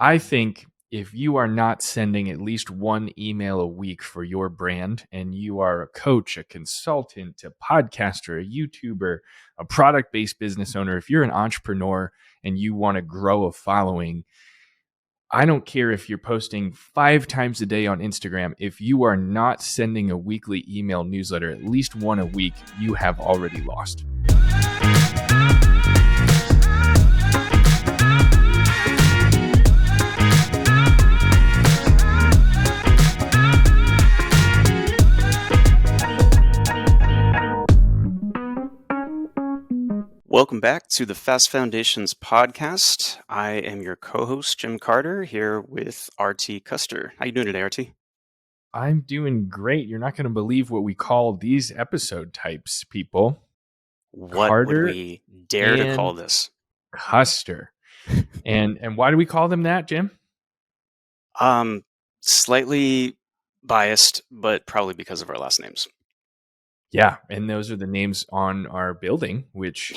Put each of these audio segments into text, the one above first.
I think if you are not sending at least one email a week for your brand, and you are a coach, a consultant, a podcaster, a YouTuber, a product-based business owner, if you're an entrepreneur and you want to grow a following, I don't care if you're posting 5 times a day on Instagram. If you are not sending a weekly email newsletter, at least one a week, you have already lost. Welcome back to the Fast Foundations podcast. I am your co-host, Jim Carter, here with RT Custer. How you doing today, RT? I'm doing great. You're not going to believe what we call these episode types, people. What Carter would we dare to call this? Custer. And why do we call them that, Jim? Slightly biased, but probably because of our last names. Yeah, and those are the names on our building, which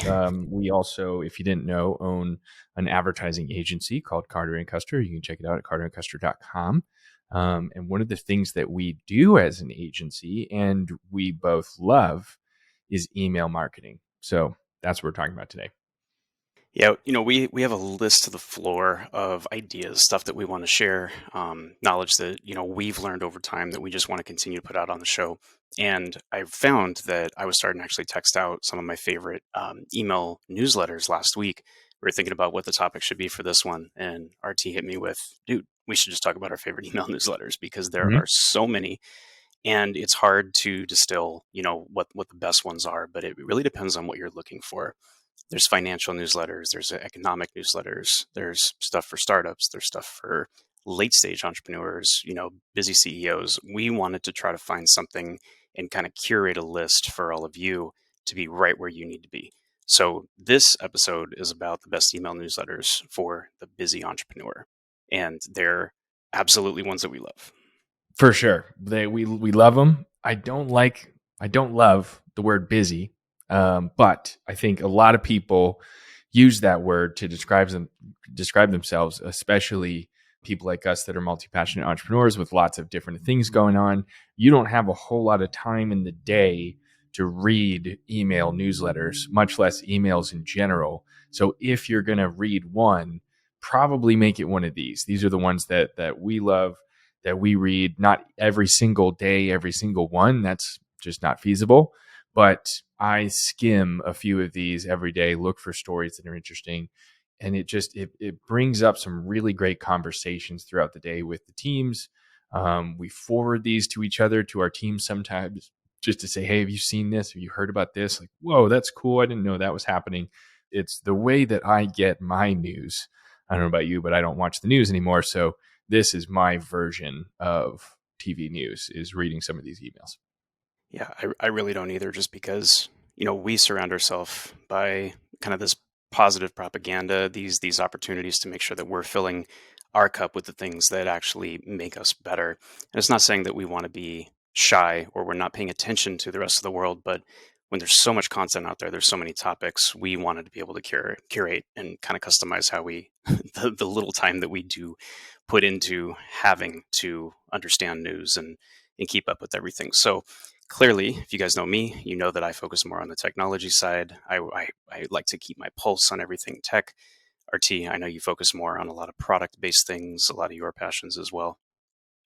we also, if you didn't know, own an advertising agency called Carter and Custer. You can check it out at carterandcuster.com. And one of the things that we do as an agency, and we both love, is email marketing. So that's what we're talking about today. Yeah, we have a list to the floor of ideas, stuff that we want to share, knowledge that, we've learned over time that we just want to continue to put out on the show. And I found that I was starting to actually text out some of my favorite email newsletters last week. We were thinking about what the topic should be for this one. And RT hit me with, dude, we should just talk about our favorite email newsletters because there are so many. And it's hard to distill, what the best ones are, but it really depends on what you're looking for. There's financial newsletters, there's economic newsletters, there's stuff for startups, there's stuff for late stage entrepreneurs, busy CEOs. We wanted to try to find something and kind of curate a list for all of you to be right where you need to be. So this episode is about the best email newsletters for the busy entrepreneur. And they're absolutely ones that we love. For sure. We love them. I don't love the word busy. But I think a lot of people use that word to describe themselves, especially people like us that are multi-passionate entrepreneurs with lots of different things going on. You don't have a whole lot of time in the day to read email newsletters, much less emails in general. So if you're going to read one, probably make it one of these. These are the ones that we love, that we read, not every single day, every single one. That's just not feasible. But I skim a few of these every day, look for stories that are interesting. And it brings up some really great conversations throughout the day with the teams. We forward these to each other, to our team sometimes, just to say, hey, have you seen this? Have you heard about this? Like, whoa, that's cool. I didn't know that was happening. It's the way that I get my news. I don't know about you, but I don't watch the news anymore. So this is my version of TV news, is reading some of these emails. Yeah, I really don't either, just because, we surround ourselves by kind of this positive propaganda, these opportunities to make sure that we're filling our cup with the things that actually make us better. And it's not saying that we want to be shy or we're not paying attention to the rest of the world, but when there's so much content out there, there's so many topics, we wanted to be able to curate and kind of customize how we, the little time that we do put into having to understand news and keep up with everything. So clearly, if you guys know me, you know that I focus more on the technology side. I like to keep my pulse on everything tech. RT, I know you focus more on a lot of product-based things, a lot of your passions as well.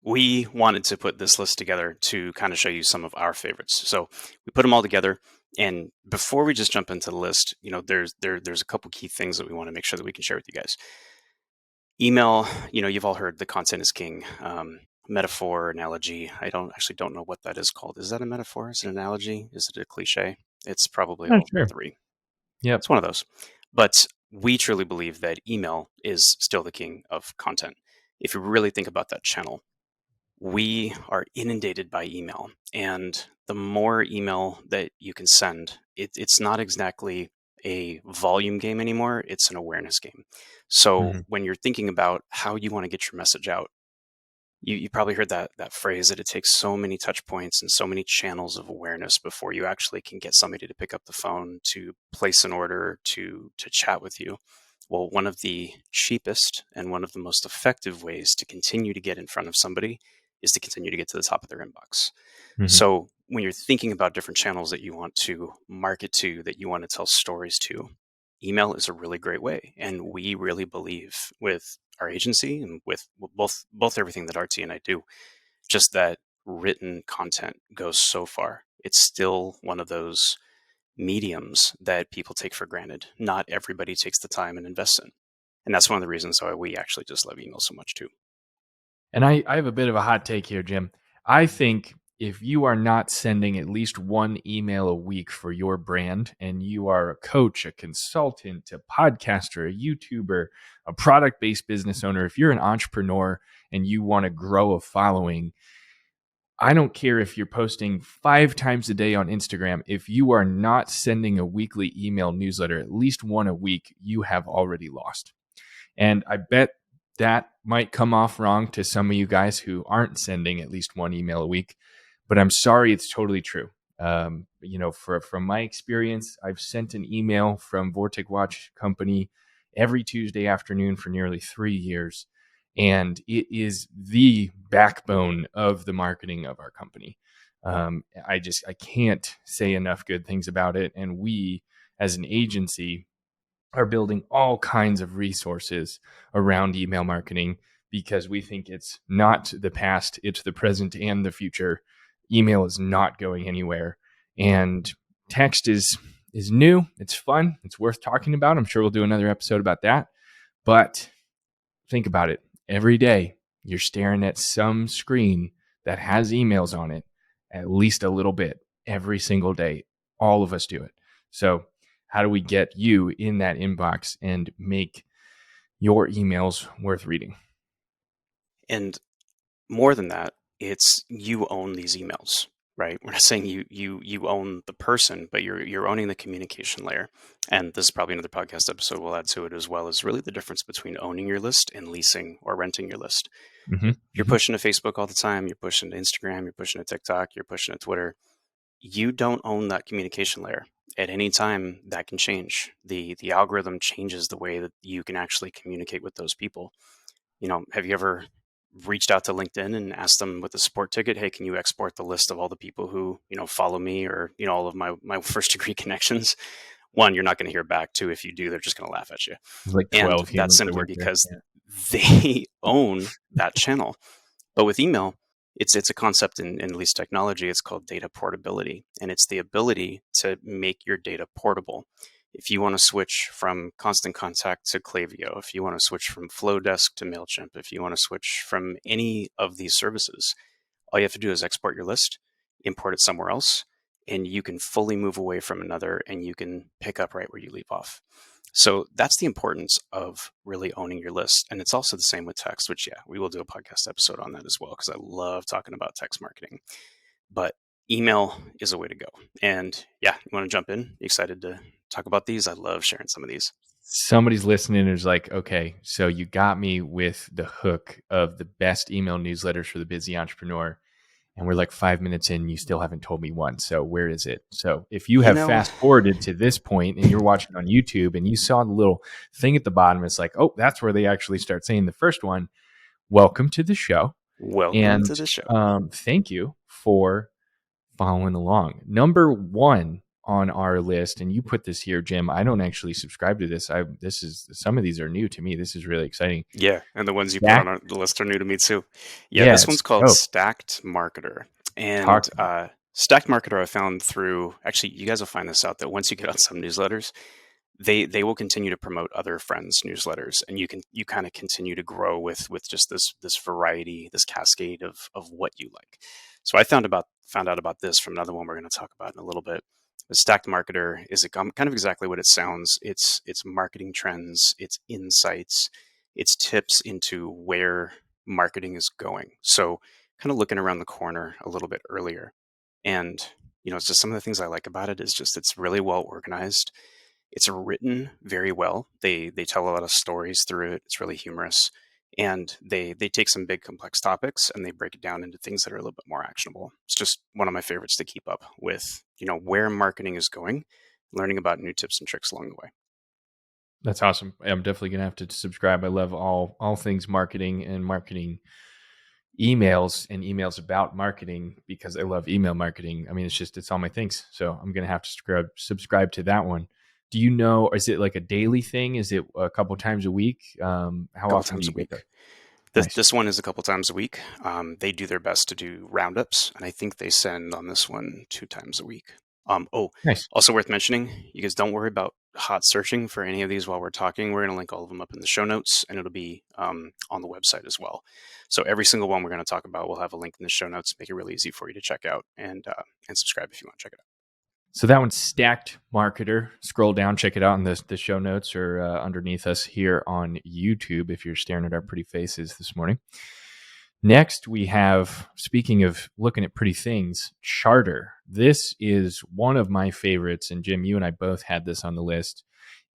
We wanted to put this list together to kind of show you some of our favorites. So we put them all together. And before we just jump into the list, there's a couple key things that we want to make sure that we can share with you guys. Email, you've all heard the content is king. Metaphor, analogy. I don't know what that is called. Is that a metaphor? Is it an analogy? Is it a cliche? It's probably all three. Yeah, it's one of those. But we truly believe that email is still the king of content. If you really think about that channel, we are inundated by email, and the more email that you can send, it's not exactly a volume game anymore. It's an awareness game. So when you're thinking about how you want to get your message out, you probably heard that phrase that it takes so many touch points and so many channels of awareness before you actually can get somebody to pick up the phone, to place an order, to chat with you. Well, one of the cheapest and one of the most effective ways to continue to get in front of somebody is to continue to get to the top of their inbox. Mhm. So when you're thinking about different channels that you want to market to, that you want to tell stories to, email is a really great way. And we really believe with our agency and with both everything that RT and I do, just that written content goes so far. It's still one of those mediums that people take for granted. Not everybody takes the time and invests in. And that's one of the reasons why we actually just love email so much too. And I have a bit of a hot take here, Jim. I think if you are not sending at least one email a week for your brand, and you are a coach, a consultant, a podcaster, a YouTuber, a product based business owner, if you're an entrepreneur and you want to grow a following, I don't care if you're posting 5 times a day on Instagram. If you are not sending a weekly email newsletter, at least one a week, you have already lost. And I bet that might come off wrong to some of you guys who aren't sending at least one email a week, but I'm sorry, it's totally true. From my experience, I've sent an email from Vortic Watch Company every Tuesday afternoon for nearly 3 years, and it is the backbone of the marketing of our company. I can't say enough good things about it, and we, as an agency, are building all kinds of resources around email marketing because we think it's not the past, it's the present and the future. Email is not going anywhere. And text is new, it's fun, it's worth talking about. I'm sure we'll do another episode about that. But think about it. Every day you're staring at some screen that has emails on it at least a little bit every single day. All of us do it. So how do we get you in that inbox and make your emails worth reading? And more than that, it's you own these emails, right? We're not saying you own the person, but you're owning the communication layer. And this is probably another podcast episode we'll add to it, as well as really the difference between owning your list and leasing or renting your list. Mm-hmm. You're Mm-hmm. pushing to Facebook all the time, you're pushing to Instagram, you're pushing to TikTok, you're pushing to Twitter. You don't own that communication layer. At any time that can change. The algorithm changes the way that you can actually communicate with those people. Have you ever reached out to LinkedIn and asked them with the support ticket, hey, can you export the list of all the people who, follow me, or, all of my first degree connections? One, you're not going to hear back. Two, if you do, they're just going to laugh at you. There's like And 12 that's humans that simply work there. because Yeah. they own that channel. But with email, it's a concept in at least technology. It's called data portability, and it's the ability to make your data portable. If you want to switch from Constant Contact to Klaviyo, if you want to switch from Flowdesk to MailChimp, if you want to switch from any of these services, all you have to do is export your list, import it somewhere else, and you can fully move away from another, and you can pick up right where you leave off. So that's the importance of really owning your list. And it's also the same with text, which, yeah, we will do a podcast episode on that as well, because I love talking about text marketing. But email is a way to go. And yeah, you want to jump in? You excited to talk about these? I love sharing some of these. Somebody's listening and is like, okay, so you got me with the hook of the best email newsletters for the busy entrepreneur. And we're like 5 minutes in, you still haven't told me one. So where is it? So if you You have know, fast forwarded to this point and you're watching on YouTube and you saw the little thing at the bottom, it's like, oh, that's where they actually start saying the first one. Welcome to the show. welcome And to the show. thank you for following along. Number one on our list, and you put this here, Jim. I don't actually subscribe to this. Some of these are new to me. This is really exciting. Yeah, and the ones you put Stack, on the list are new to me too. Yeah, yeah, this it's one's called dope. Stacked Marketer. Talk And to me. Stacked Marketer I found through, actually, you guys will find this out, that once you get on some newsletters, they will continue to promote other friends' newsletters, and you kind of continue to grow with just this variety, this cascade of what you like. So I found out about this from another one we're going to talk about in a little bit. The Stacked Marketer is kind of exactly what it sounds. It's marketing trends, it's insights, it's tips into where marketing is going. So kind of looking around the corner a little bit earlier. And it's just some of the things I like about it is just it's really well organized. It's written very well. They tell a lot of stories through it. It's really humorous, and they take some big complex topics and they break it down into things that are a little bit more actionable. It's just one of my favorites to keep up with. Where marketing is going, learning about new tips and tricks along the way. That's awesome. I'm definitely gonna have to subscribe. I love all things marketing and marketing emails and emails about marketing because I love email marketing. I mean, it's all my things. So I'm gonna have to subscribe to that one. Do you know? Is it like a daily thing? Is it a couple times a week? A How couple often do times you a get week. those? This Nice. this one is a couple times a week. They do their best to do roundups, and I think they send on this one 2 times a week. Oh, Nice. also worth mentioning, you guys don't worry about hot searching for any of these while we're talking. We're going to link all of them up in the show notes, and it'll be on the website as well. So every single one we're going to talk about, we'll have a link in the show notes, make it really easy for you to check out and subscribe if you want to check it out. So that one's Stacked Marketer. Scroll down, check it out in the show notes or underneath us here on YouTube if you're staring at our pretty faces this morning. Next, we have, speaking of looking at pretty things, Charter. This is one of my favorites. And Jim, you and I both had this on the list.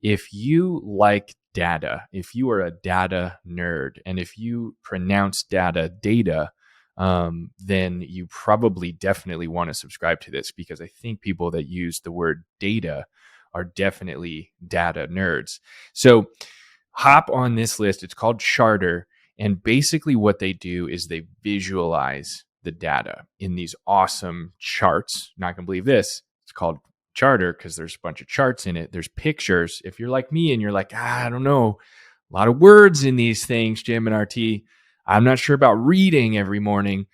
If you like data, if you are a data nerd, and if you pronounce data, then you probably definitely want to subscribe to this because I think people that use the word data are definitely data nerds. So hop on this list. It's called Charter. And basically, what they do is they visualize the data in these awesome charts. Not going to believe this. It's called Charter because there's a bunch of charts in it. There's pictures. If you're like me and you're like, I don't know, a lot of words in these things, Jim and RT. I'm not sure about reading every morning.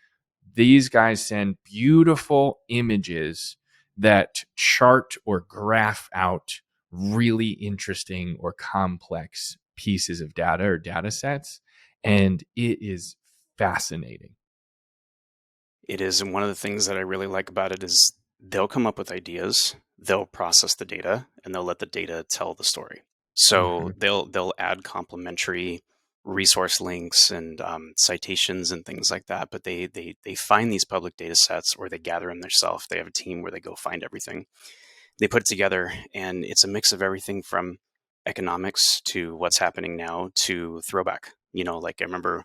These guys send beautiful images that chart or graph out really interesting or complex pieces of data or data sets. And it is fascinating. It is, and one of the things that I really like about it is they'll come up with ideas, they'll process the data, and they'll let the data tell the story. So Mm-hmm. they'll add complementary resource links and citations and things like that. But they find these public data sets or they gather them themselves. They have a team where they go find everything. They put it together, and it's a mix of everything from economics to what's happening now to throwback. Like I remember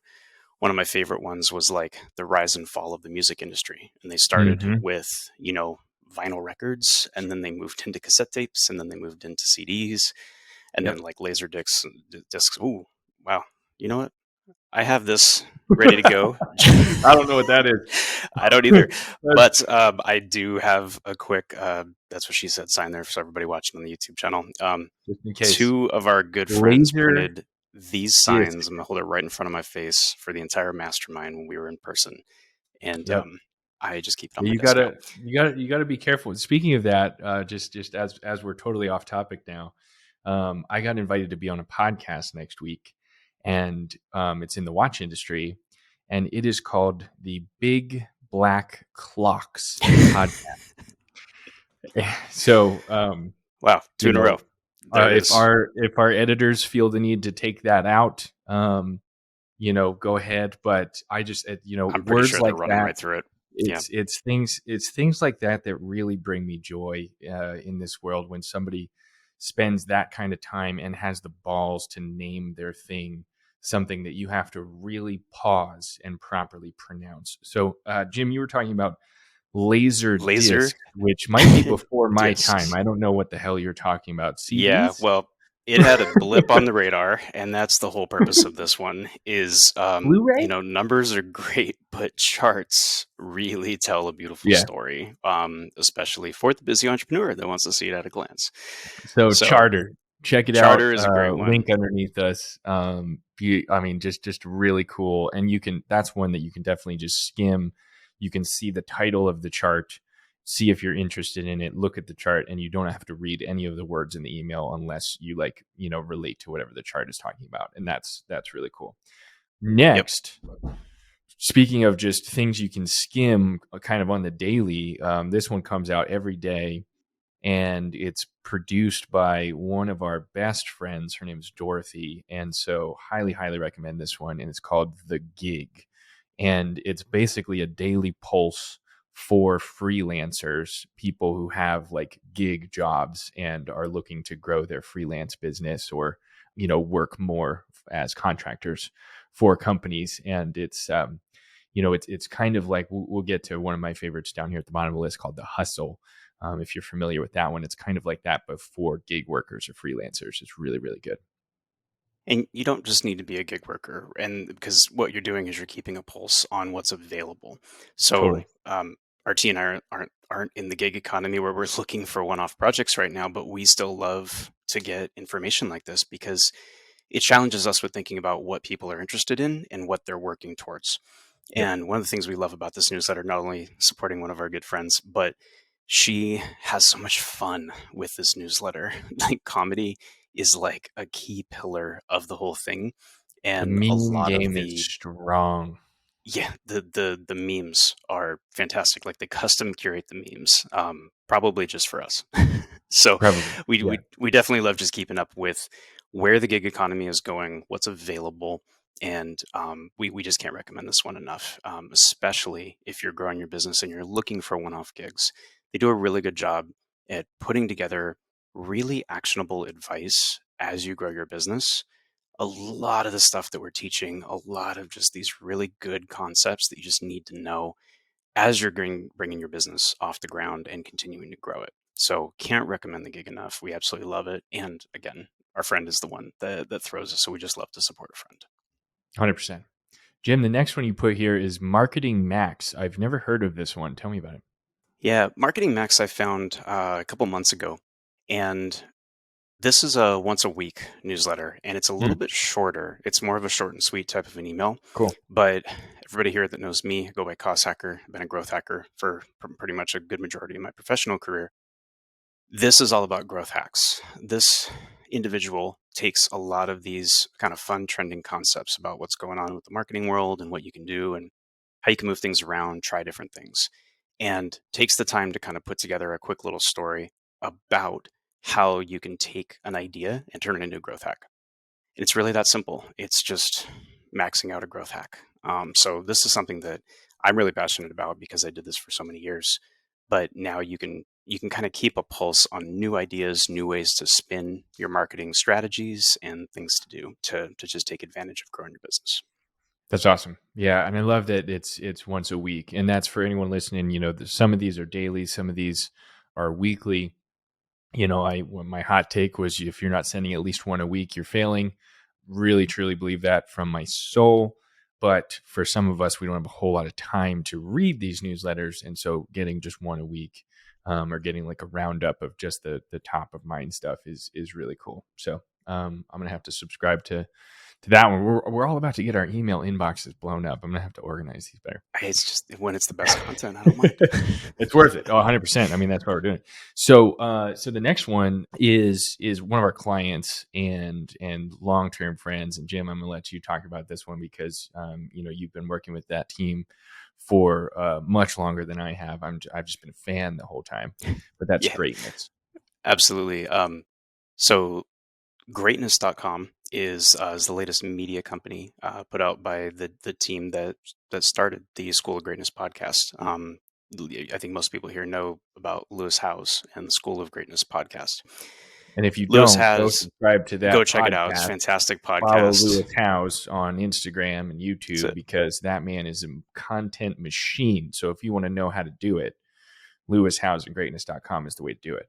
one of my favorite ones was like the rise and fall of the music industry. And they started Mm-hmm. with, vinyl records, and then they moved into cassette tapes, and then they moved into CDs, and then Yep. like laser discs. Ooh, wow. You know what? I have this ready to go. I don't know what that is. I don't either, but I do have a quick. That's what she said. Sign there for everybody watching on the YouTube channel. Just in case. Two of our good friends Laser printed these disc. signs. I'm gonna hold it right in front of my face for the entire mastermind when we were in person, and Yep. I just keep it on Yeah, my desk now. you gotta be careful. Speaking of that, just as we're totally off topic now, I got invited to be on a podcast next week, and it's in the watch industry, and it is called the Big Black Clocks podcast. So, Wow, two you in a row. know, There it if is. our editors feel the need to take that out, go ahead. But I just, I'm pretty words sure they're like running that. right through it. Yeah. It's things like that that really bring me joy in this world when somebody spends that kind of time and has the balls to name their thing something that you have to really pause and properly pronounce. So, Jim, you were talking about laser Laser disc, which might be before my time. discs. I don't know what the hell you're talking about. Yeah, CDs? well, it had a blip on the radar, and that's the whole purpose of this one is, Blu-ray? numbers are great, but charts really tell a beautiful Yeah. story, especially for the busy entrepreneur that wants to see it at a glance. So So Charter, check it out. Charter is a great one. Link underneath us. I mean, just really cool, and that's one that you can definitely just skim. You can see the title of the chart, see if you're interested in it. Look at the chart, and you don't have to read any of the words in the email unless you relate to whatever the chart is talking about, and that's really cool. Yep. Next, speaking of just things you can skim, kind of on the daily, this one comes out every day and it's produced by one of our best friends. Her name's Dorothy, and so highly recommend this one. And it's called The Gig, and it's basically a daily pulse for freelancers, people who have like gig jobs and are looking to grow their freelance business or work more as contractors for companies. And it's kind of like we'll get to one of my favorites down here at the bottom of the list called The Hustle. If you're familiar with that one, it's kind of like that, but for gig workers or freelancers. It's really, really good. And you don't just need to be a gig worker, and because what you're doing is you're keeping a pulse on what's available. So, Totally. RT and I aren't in the gig economy where we're looking for one-off projects right now, but we still love to get information like this because it challenges us with thinking about what people are interested in and what they're working towards. Yep. And one of the things we love about this newsletter, not only supporting one of our good friends, but she has so much fun with this newsletter. Like comedy is like a key pillar of the whole thing. The And a meme lot of game is the strong. yeah, the memes are fantastic. Like they custom curate the memes, probably just for us. So Probably. we, Yeah. we we definitely love just keeping up with where the gig economy is going, what's available, and we just can't recommend this one enough. Especially if you're growing your business and you're looking for one-off gigs, they do a really good job at putting together really actionable advice as you grow your business. A lot of the stuff that we're teaching, a lot of just these really good concepts that you just need to know as you're bringing your business off the ground and continuing to grow it. So can't recommend the gig enough. We absolutely love it. And again, our friend is the one that throws us. So we just love to support a friend. 100%. Jim, the next one you put here is Marketing Max. I've never heard of this one. Tell me about it. Yeah, Marketing Max I found a couple months ago. And this is a once a week newsletter, and it's a little Hmm, bit shorter. It's more of a short and sweet type of an email. cool. But everybody here that knows me, I go by cost hacker. I've been a growth hacker for pretty much a good majority of my professional career. This is all about growth hacks. This individual takes a lot of these kind of fun trending concepts about what's going on with the marketing world and what you can do and how you can move things around, try different things, and takes the time to kind of put together a quick little story about how you can take an idea and turn it into a growth hack. It's really that simple. It's just maxing out a growth hack. So this is something that I'm really passionate about because I did this for so many years. But now you can kind of keep a pulse on new ideas, new ways to spin your marketing strategies and things to do to just take advantage of growing your business. That's awesome. Yeah, and I love that it's once a week, and that's for anyone listening. Some of these are daily, some of these are weekly. My hot take was if you're not sending at least one a week, you're failing. Really, truly believe that from my soul. But for some of us, we don't have a whole lot of time to read these newsletters, and so getting just one a week, or getting like a roundup of just the top of mind stuff is really cool. So I'm gonna have to subscribe to that one. We're all about to get our email inboxes blown up. I'm gonna have to organize these better. It's just when it's the best content, I don't mind. It's worth it. Oh, 100%. I mean, that's why we're doing it. So the next one is one of our clients and long-term friends. And Jim, I'm gonna let you talk about this one because you've been working with that team for much longer than I have. I've just been a fan the whole time, but that's Yeah, greatness. absolutely. So greatness.com is the latest media company put out by the team that started the School of Greatness podcast. I think most people here know about Lewis Howes and the School of Greatness podcast. And if you Lewis don't, go has subscribe to Go that check it out. It's a podcast. fantastic Follow podcast. Lewis House on Instagram and It's YouTube because that man is a content machine. So if you want to know how to do it, Lewis House and greatness.com is the way to do it.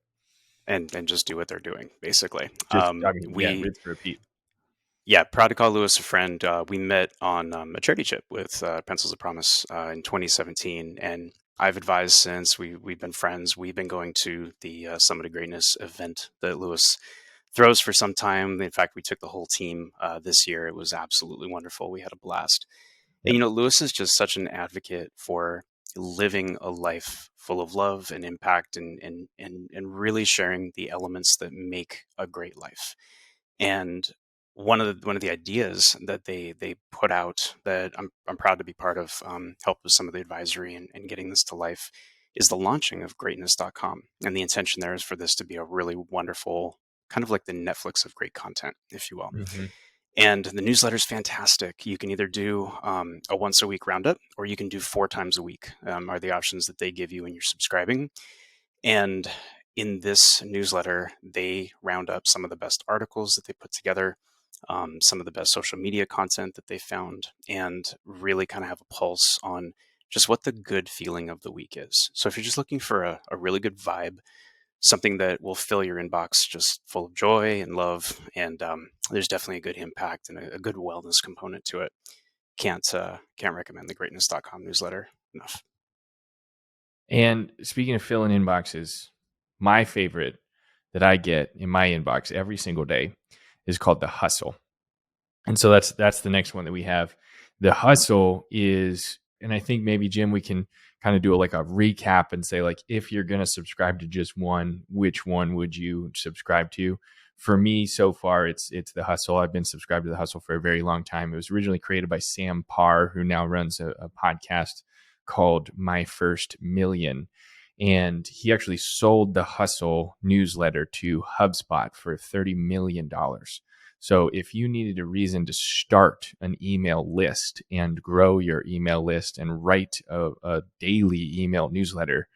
and just do what they're doing, basically. Yeah, We rinse and repeat. Yeah, proud to call Lewis a friend. We met on a charity trip with Pencils of Promise in 2017, and I've advised since. We've been friends. We've been going to the Summit of Greatness event that Lewis throws for some time. In fact, we took the whole team this year. It was absolutely wonderful. We had a blast. And Yep. Lewis is just such an advocate for living a life full of love and impact, and really sharing the elements that make a great life. And one of the ideas that they put out that I'm proud to be part of, help with some of the advisory and getting this to life, is the launching of greatness.com. And the intention there is for this to be a really wonderful, kind of like the Netflix of great content, if you will. Mm-hmm. And the newsletter is fantastic. You can either do a once a week roundup, or you can do 4 times a week, are the options that they give you when you're subscribing. And in this newsletter, they round up some of the best articles that they put together, some of the best social media content that they found, and really kind of have a pulse on just what the good feeling of the week is. So if you're just looking for a really good vibe, something that will fill your inbox just full of joy and love, and there's definitely a good impact and a good wellness component to it. Can't recommend the greatness.com newsletter enough. And speaking of filling inboxes, my favorite that I get in my inbox every single day is called the hustle. And so that's the next one that we have. The hustle is, and I think maybe Jim, we can kind of do like a recap and say, like, if you're going to subscribe to just one, which one would you subscribe to? For me, so far, it's the hustle. I've been subscribed to the hustle for a very long time. It was originally created by Sam Parr, who now runs a podcast called My First Million. And he actually sold the Hustle newsletter to HubSpot for $30 million. So if you needed a reason to start an email list and grow your email list and write a daily email newsletter,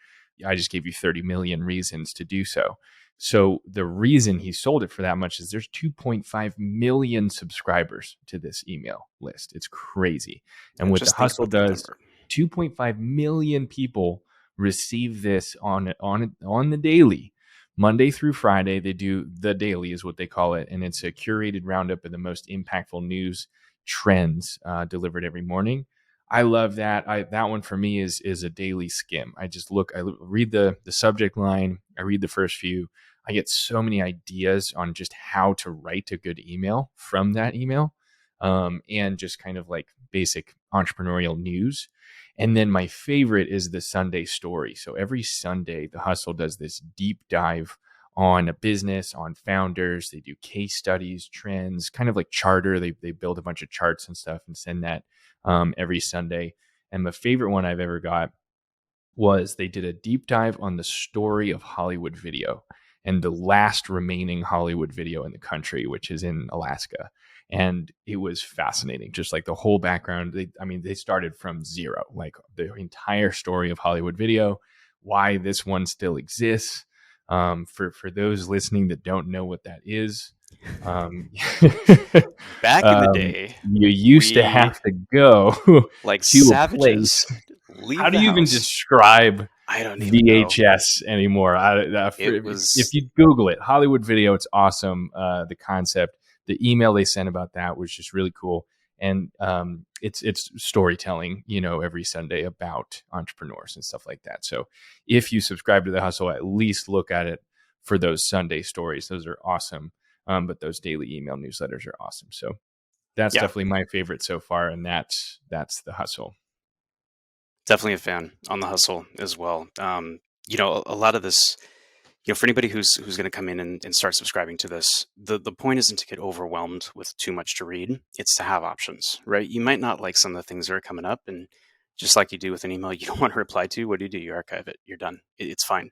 I just gave you 30 million reasons to do so. So the reason he sold it for that much is there's 2.5 million subscribers to this email list. It's crazy. And what the Just think Hustle about that does, number. 2.5 million people receive this on the daily. Monday through Friday, they do the daily, is what they call it, and it's a curated roundup of the most impactful news trends delivered every morning. I love that. That one for me is a daily skim. I read the subject line, I read the first few. I get so many ideas on just how to write a good email from that email, and just kind of like basic entrepreneurial news. And then my favorite is the Sunday story. So every Sunday, the Hustle does this deep dive on a business, on founders. They do case studies, trends, kind of like Charter. They build a bunch of charts and stuff and send that every Sunday. And my favorite one I've ever got was they did a deep dive on the story of Hollywood Video and the last remaining Hollywood Video in the country, which is in Alaska. And it was fascinating, just like the whole background. They started from zero, like the entire story of Hollywood Video, why this one still exists. For those listening that don't know what that is, um, Back in the day, you used to we, have to go like to a place. savages, How leave do the you even house. describe I don't even know. VHS anymore? It If was you Google it, Hollywood Video, it's awesome. The concept, the email they sent about that was just really cool, and it's storytelling, every Sunday about entrepreneurs and stuff like that. So if you subscribe to the Hustle, at least look at it for those Sunday stories. Those are awesome. But those daily email newsletters are awesome. So that's yeah, definitely my favorite so far, and that's the Hustle. definitely a fan on the hustle as well. A lot of this, for anybody who's going to come in and start subscribing to this, the point isn't to get overwhelmed with too much to read. It's to have options, right? You might not like some of the things that are coming up, and just like you do with an email, you don't want to reply to. What do? You archive it. You're done. It's fine.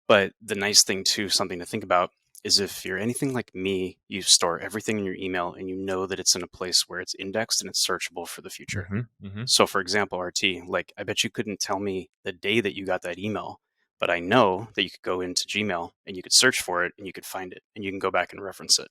But the nice thing too, something to think about, is if you're anything like me, you store everything in your email and you know that it's in a place where it's indexed and it's searchable for the future. Hmm. Hmm. So for example, RT, like I bet you couldn't tell me the day that you got that email, but I know that you could go into Gmail and you could search for it and you could find it and you can go back and reference it.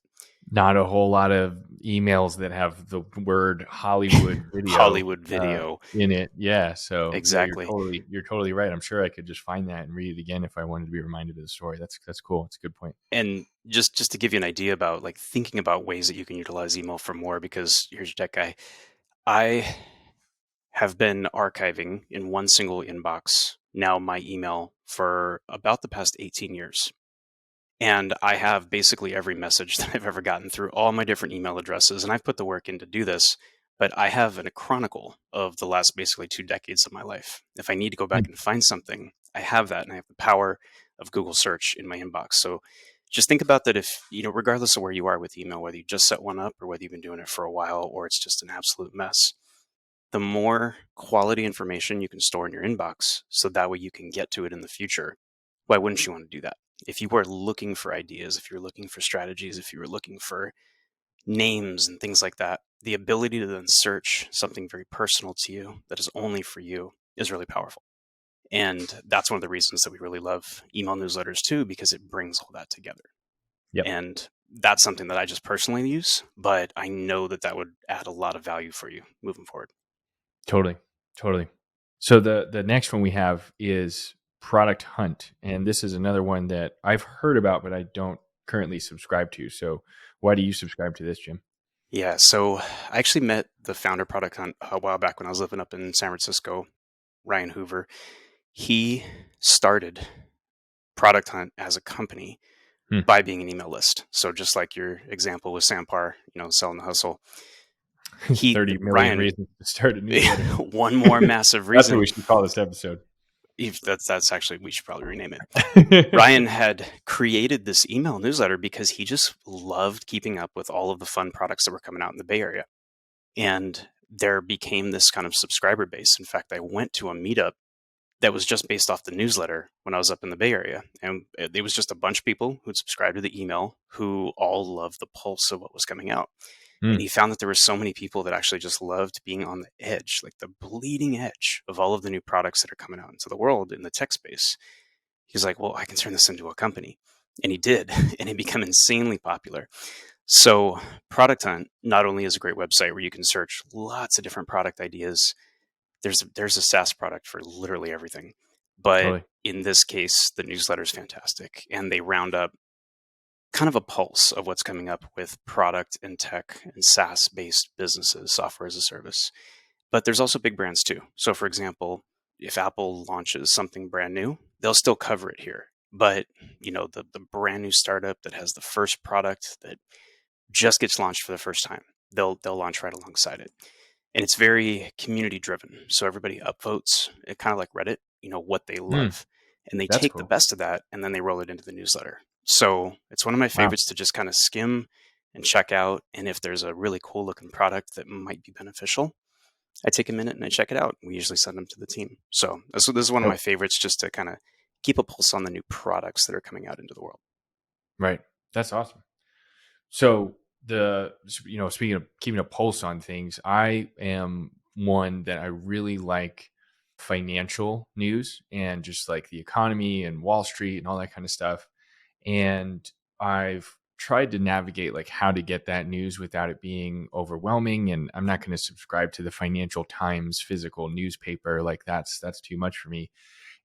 Not a whole lot of emails that have the word Hollywood Video Hollywood Video. in it. Yeah, so yeah, Exactly. you're totally right. I'm sure I could just find that and read it again if I wanted to be reminded of the story. That's cool. It's a good point. And just to give you an idea about like thinking about ways that you can utilize email for more, because here's your tech guy. I have been archiving in one single inbox now my email for about the past 18 years. And I have basically every message that I've ever gotten through all my different email addresses. And I've put the work in to do this, but I have a chronicle of the last basically 2 decades of my life. If I need to go back Hmm. and find something, I have that. And I have the power of Google search in my inbox. So just think about that if, regardless of where you are with email, whether you just set one up or whether you've been doing it for a while or it's just an absolute mess, the more quality information you can store in your inbox so that way you can get to it in the future, why wouldn't you want to do that? If you were looking for ideas, if you're looking for strategies, if you were looking for names and things like that, the ability to then search something very personal to you that is only for you is really powerful. And that's one of the reasons that we really love email newsletters too, because it brings all that together. Yep. And that's something that I just personally use, but I know that that would add a lot of value for you moving forward. Totally. Totally. So the next one we have is Product Hunt, and this is another one that I've heard about, but I don't currently subscribe to. So why do you subscribe to this, Jim? Yeah, so I actually met the founder Product Hunt a while back when I was living up in San Francisco, Ryan Hoover. He started Product Hunt as a company Hmm. by being an email list. So just like your example with Sampar, selling the hustle, 30 million Ryan, reasons to start a newsletter. one more massive That's what reason. we should call this episode. That's actually, we should probably rename it. Ryan had created this email newsletter because he just loved keeping up with all of the fun products that were coming out in the Bay Area. And there became this kind of subscriber base. In fact, I went to a meetup that was just based off the newsletter when I was up in the Bay Area. And it was just a bunch of people who'd subscribed to the email who all loved the pulse of what was coming out. And Hmm. he found that there were so many people that actually just loved being on the edge, like the bleeding edge of all of the new products that are coming out into the world in the tech space. He's like, well, I can turn this into a company. And he did. And it became insanely popular. So Product Hunt not only is a great website where you can search lots of different product ideas. There's a SaaS product for literally everything. But Totally. in this case, the newsletter is fantastic. And they round up kind of a pulse of what's coming up with product and tech and SaaS based businesses, software as a service. But there's also big brands too. So, for example, if Apple launches something brand new, they'll still cover it here. But the brand new startup that has the first product that just gets launched for the first time, they'll launch right alongside it. And it's very community driven. So everybody upvotes, it kind of like Reddit, what they Hmm. love. And they That's take the cool. best of that and then they roll it into the newsletter. So it's one of my Wow. favorites to just kind of skim and check out. And if there's a really cool looking product that might be beneficial, I take a minute and I check it out. We usually send them to the team. So this is one of my Yep. favorites just to kind of keep a pulse on the new products that are coming out into the world. Right. That's awesome. So speaking of keeping a pulse on things, I am one that I really like financial news and just like the economy and Wall Street and all that kind of stuff. And I've tried to navigate like how to get that news without it being overwhelming. And I'm not going to subscribe to the Financial Times physical newspaper. Like that's too much for me.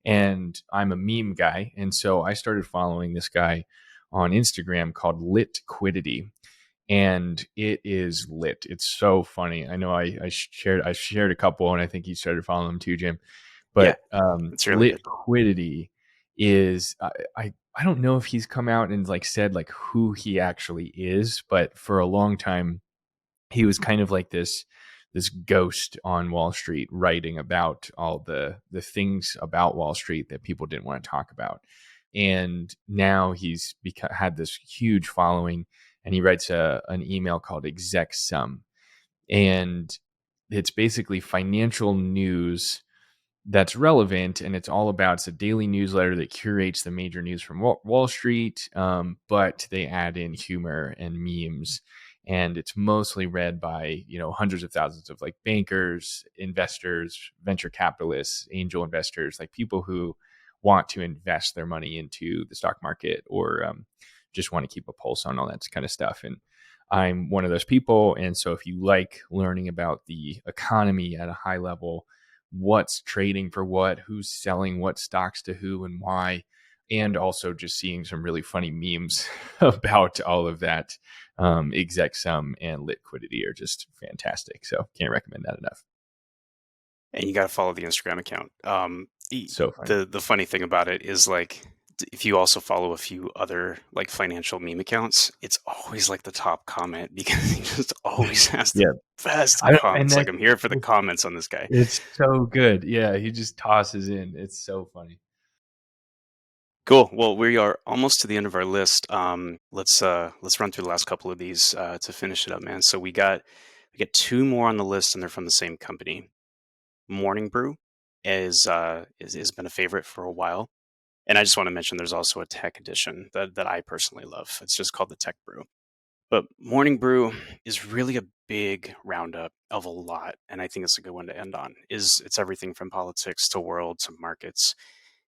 And I'm a meme guy. And so I started following this guy on Instagram called Litquidity. And it is lit. It's so funny. I know I shared a couple, and I think you started following them too, Jim. Yeah, But it's really good. Litquidity is I don't know if he's come out and like said like who he actually is, but for a long time he was kind of like this ghost on Wall Street writing about all the things about Wall Street that people didn't want to talk about. And now he's had this huge following, and he writes an email called Exec Sum, and it's basically financial news that's relevant, and it's a daily newsletter that curates the major news from Wall Street, but they add in humor and memes, and it's mostly read by hundreds of thousands of like bankers, investors, venture capitalists, angel investors, like people who want to invest their money into the stock market or just want to keep a pulse on all that kind of stuff. And I'm one of those people, and so if you like learning about the economy at a high level, what's trading for what, who's selling what stocks to who and why, and also just seeing some really funny memes about all of that. Exec Sum and Litquidity are just fantastic. So can't recommend that enough. And you got to follow the Instagram account. So funny. The funny thing about it is like if you also follow a few other like financial meme accounts, it's always like the top comment because he just always has the Yeah. best I don't, and comments. Like that I'm here for the comments on this guy. it's so good. Yeah, he just tosses in. It's so funny. Cool. Well, we are almost to the end of our list. Let's run through the last couple of these to finish it up, man. So we got two more on the list, and they're from the same company. Morning Brew is has been a favorite for a while. And I just want to mention there's also a tech edition that I personally love. It's just called the Tech Brew. But Morning Brew is really a big roundup of a lot, and I think it's a good one to end on. It's everything from politics to world to markets,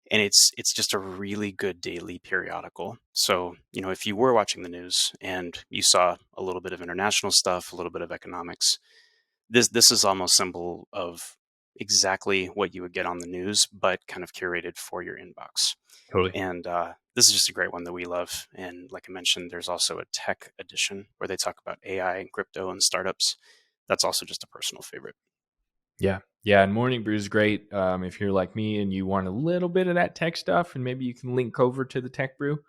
and it's just a really good daily periodical. So if you were watching the news and you saw a little bit of international stuff, a little bit of economics, this is almost symbol of exactly what you would get on the news, but kind of curated for your inbox. Totally. And this is just a great one that we love. And like I mentioned, there's also a tech edition where they talk about AI and crypto and startups. That's also just a personal favorite. Yeah. Yeah. And Morning Brew is great. If you're like me and you want a little bit of that tech stuff, and maybe you can link over to the tech brew.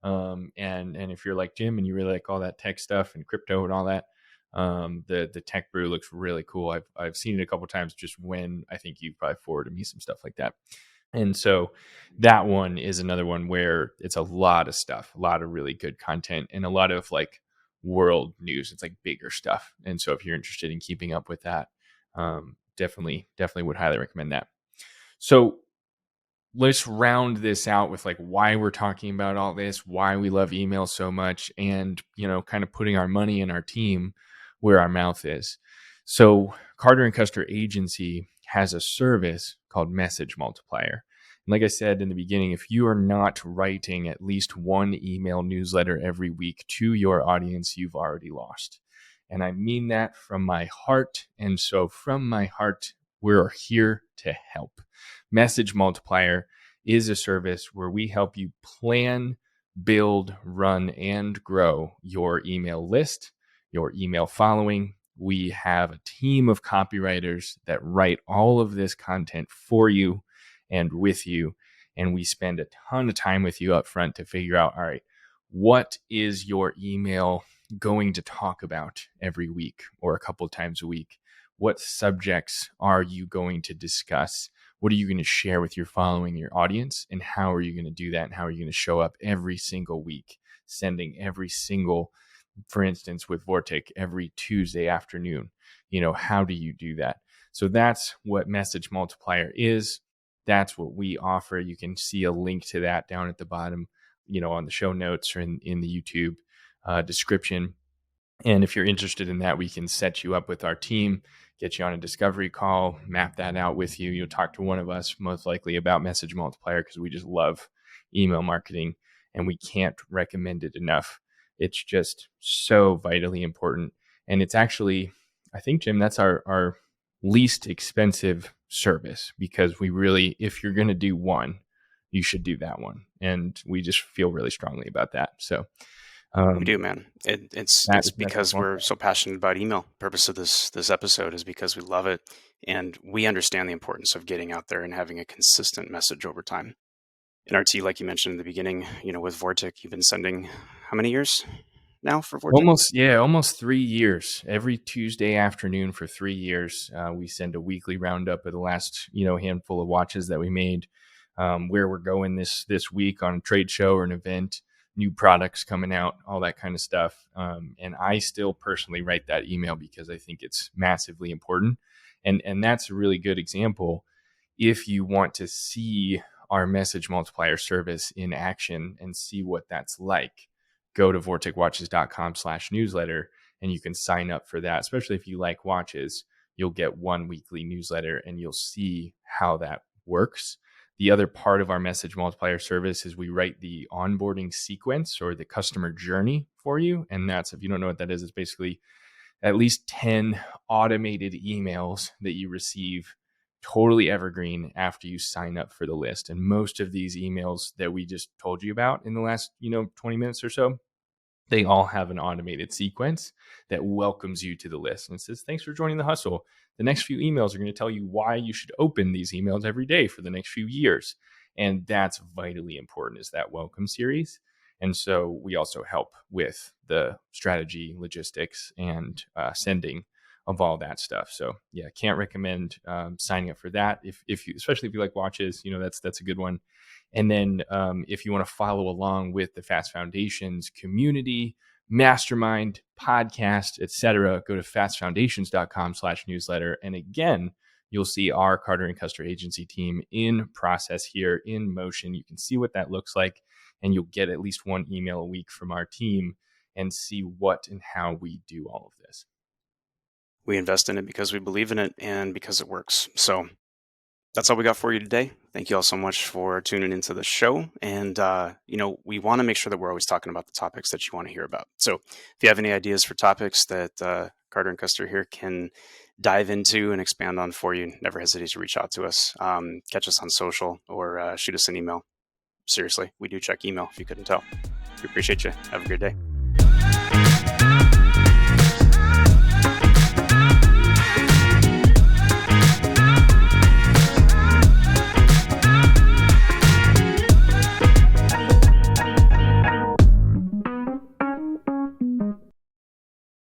And if you're like Jim and you really like all that tech stuff and crypto and all that, the tech brew looks really cool. I've seen it a couple times just when I think you probably forwarded me some stuff like that. And so that one is another one where it's a lot of stuff, a lot of really good content, and a lot of like world news. It's like bigger stuff. And so if you're interested in keeping up with that, definitely would highly recommend that. So let's round this out with like why we're talking about all this, why we love email so much, and kind of putting our money in our team where our mouth is. So Carter and Custer Agency has a service called Message Multiplier. And like I said in the beginning, if you are not writing at least one email newsletter every week to your audience, you've already lost. And I mean that from my heart. And so from my heart, we're here to help. Message Multiplier is a service where we help you plan, build, run, and grow your email list, your email following. We have a team of copywriters that write all of this content for you and with you. And we spend a ton of time with you up front to figure out, all right, what is your email going to talk about every week or a couple of times a week? What subjects are you going to discuss? What are you going to share with your following, your audience? And how are you going to do that? And how are you going to show up every single week, sending every single, for instance, with Vortic every Tuesday afternoon? How do you do that? So that's what Message Multiplier is. That's what we offer. You can see a link to that down at the bottom, on the show notes or in the YouTube description. And if you're interested in that, we can set you up with our team, get you on a discovery call, map that out with you. You'll talk to one of us most likely about Message Multiplier because we just love email marketing and we can't recommend it enough. It's just so vitally important. And it's actually, I think, Jim, that's our least expensive service because we really, if you're going to do one, you should do that one. And we just feel really strongly about that. So, We do, man. It's that it's is Message because we're Multiplier. so passionate about email. Purpose of this episode is because we love it, and we understand the importance of getting out there and having a consistent message over time. In RT, like you mentioned in the beginning, with Vortic, you've been sending how many years now for Vortic? Almost 3 years. Every Tuesday afternoon for 3 years, we send a weekly roundup of the last handful of watches that we made, where we're going this week on a trade show or an event, new products coming out, all that kind of stuff. And I still personally write that email because I think it's massively important, and that's a really good example. If you want to see our Message Multiplier service in action and see what that's like, go to vorticwatches.com/newsletter and you can sign up for that. Especially if you like watches, you'll get one weekly newsletter and you'll see how that works. The other part of our Message Multiplier service is we write the onboarding sequence or the customer journey for you. And that's, if you don't know what that is, it's basically at least 10 automated emails that you receive totally evergreen after you sign up for the list. And most of these emails that we just told you about in the last 20 minutes or so, they all have an automated sequence that welcomes you to the list and it says, thanks for joining the hustle. The next few emails are going to tell you why you should open these emails every day for the next few years. And that's vitally important, is that welcome series. And so we also help with the strategy, logistics, and sending of all that stuff. So yeah, can't recommend signing up for that. If you, especially if you like watches, that's a good one. And then if you want to follow along with the Fast Foundations community, mastermind, podcast, etc., go to fastfoundations.com/newsletter. And again, you'll see our Carter and Custer Agency team in process here, in motion. You can see what that looks like, and you'll get at least one email a week from our team and see what and how we do all of this. We invest in it because we believe in it and because it works. So that's all we got for you today. Thank you all so much for tuning into the show. And, we want to make sure that we're always talking about the topics that you want to hear about. So if you have any ideas for topics that Carter and Custer here can dive into and expand on for you, never hesitate to reach out to us. Catch us on social or shoot us an email. Seriously, we do check email if you couldn't tell. We appreciate you. Have a good day.